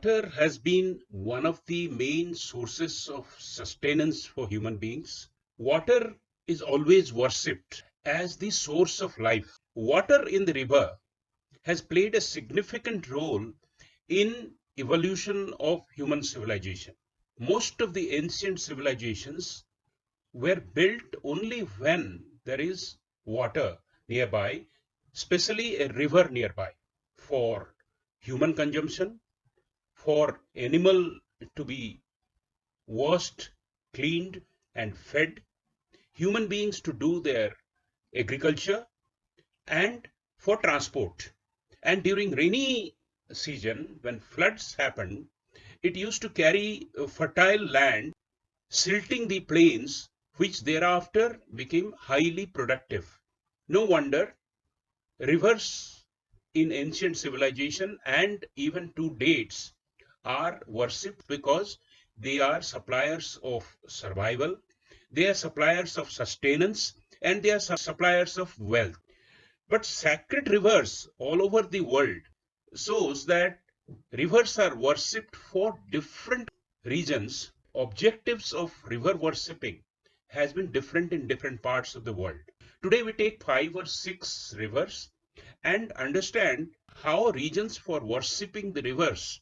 Water has been one of the main sources of sustenance for human beings. Water is always worshipped as the source of life. Water in the river has played a significant role in evolution of human civilization. Most of the ancient civilizations were built only when there is water nearby, especially a river nearby, for human consumption, for animal to be washed, cleaned, and fed, human beings to do their agriculture, and for transport. And during rainy season, when floods happened, it used to carry fertile land, silting the plains, which thereafter became highly productive. No wonder rivers in ancient civilization and even to dates are worshipped because they are suppliers of survival, they are suppliers of sustenance, and they are suppliers of wealth. But sacred rivers all over the world shows that rivers are worshipped for different regions. Objectives of river worshipping has been different in different parts of the world. Today we take 5 or 6 rivers and understand how regions for worshipping the rivers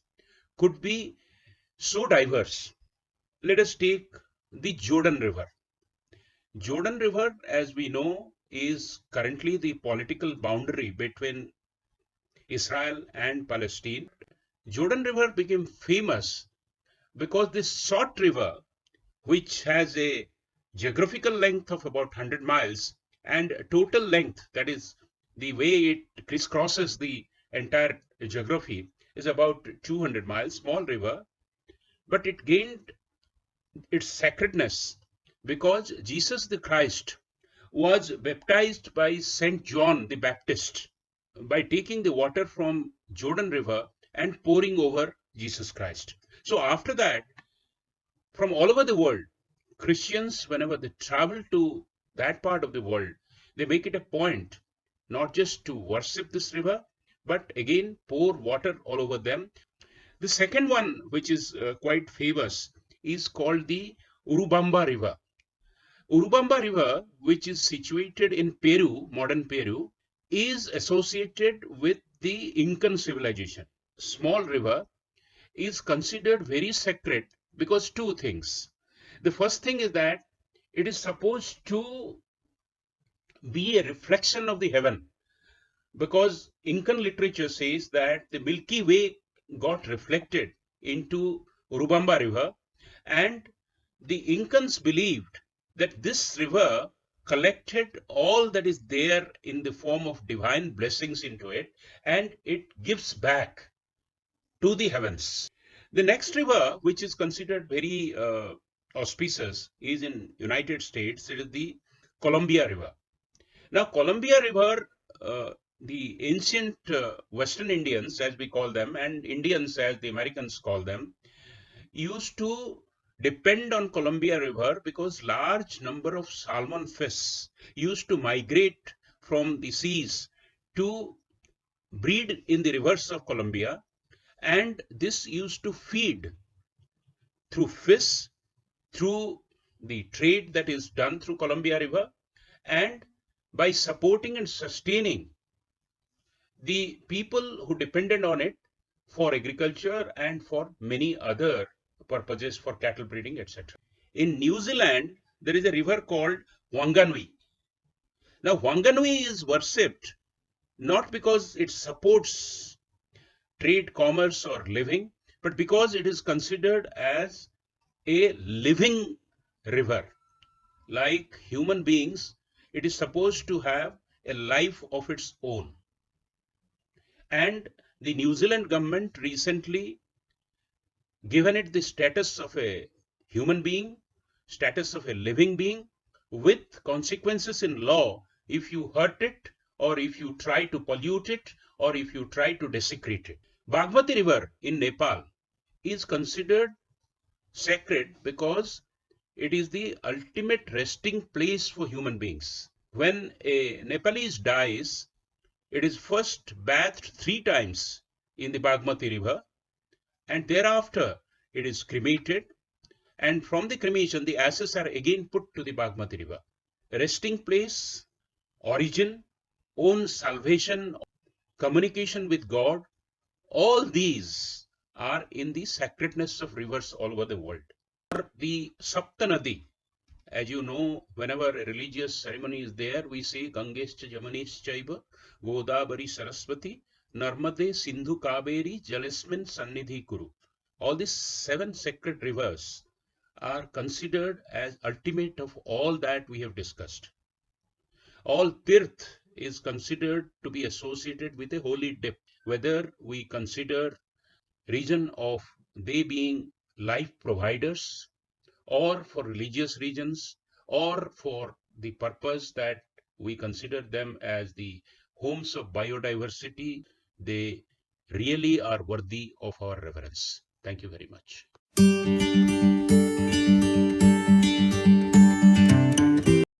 could be so diverse. Let us take the Jordan River. Jordan River, as we know, is currently the political boundary between Israel and Palestine. Jordan River became famous because this short river, which has a geographical length of about 100 miles and total length, that is the way it crisscrosses the entire geography, is about 200 miles, small river, but it gained its sacredness because Jesus the Christ was baptized by Saint John the Baptist by taking the water from Jordan River and pouring over Jesus Christ. So after that, from all over the world, Christians, whenever they travel to that part of the world, they make it a point not just to worship this river, but again pour water all over them. The second one, which is quite famous, is called the Urubamba River. Urubamba River, which is situated in Peru, modern Peru, is associated with the Incan civilization. Small river is considered very sacred because two things. The first thing is that it is supposed to be a reflection of the heaven because Incan literature says that the Milky Way got reflected into Urubamba River, and the Incans believed that this river collected all that is there in the form of divine blessings into it, and it gives back to the heavens. The next river, which is considered very auspicious, is in United States. It is the Columbia River. Now, Columbia River, the ancient Western Indians, as we call them, and Indians, as the Americans call them, used to depend on Columbia River because large number of salmon fish used to migrate from the seas to breed in the rivers of Columbia, and this used to feed through fish, through the trade that is done through Columbia River, and by supporting and sustaining the people who depended on it for agriculture and for many other purposes for cattle breeding, etc. In New Zealand, there is a river called Wanganui. Now, Wanganui is worshipped not because it supports trade, commerce, or living, but because it is considered as a living river. Like human beings, it is supposed to have a life of its own. And the New Zealand government recently given it the status of a human being, status of a living being, with consequences in law if you hurt it, or if you try to pollute it, or if you try to desecrate it. Bagmati River in Nepal is considered sacred because it is the ultimate resting place for human beings. When a Nepalese dies, it is first bathed 3 times in the Bagmati River, and thereafter it is cremated, and from the cremation the ashes are again put to the Bagmati river. Resting place, origin, own salvation, communication with God, all these are in the sacredness of rivers all over the world. The Saptanadi, as you know, whenever a religious ceremony is there, we say Gangescha Jamaneschaiva, Godavari Saraswati, Narmade Sindhu Kaveri Jalasmin Sannidhi Kuru. All these 7 sacred rivers are considered as ultimate of all that we have discussed. All tirth is considered to be associated with a holy depth, whether we consider reason of they being life providers, or for religious reasons, or for the purpose that we consider them as the homes of biodiversity, they really are worthy of our reverence. Thank you very much.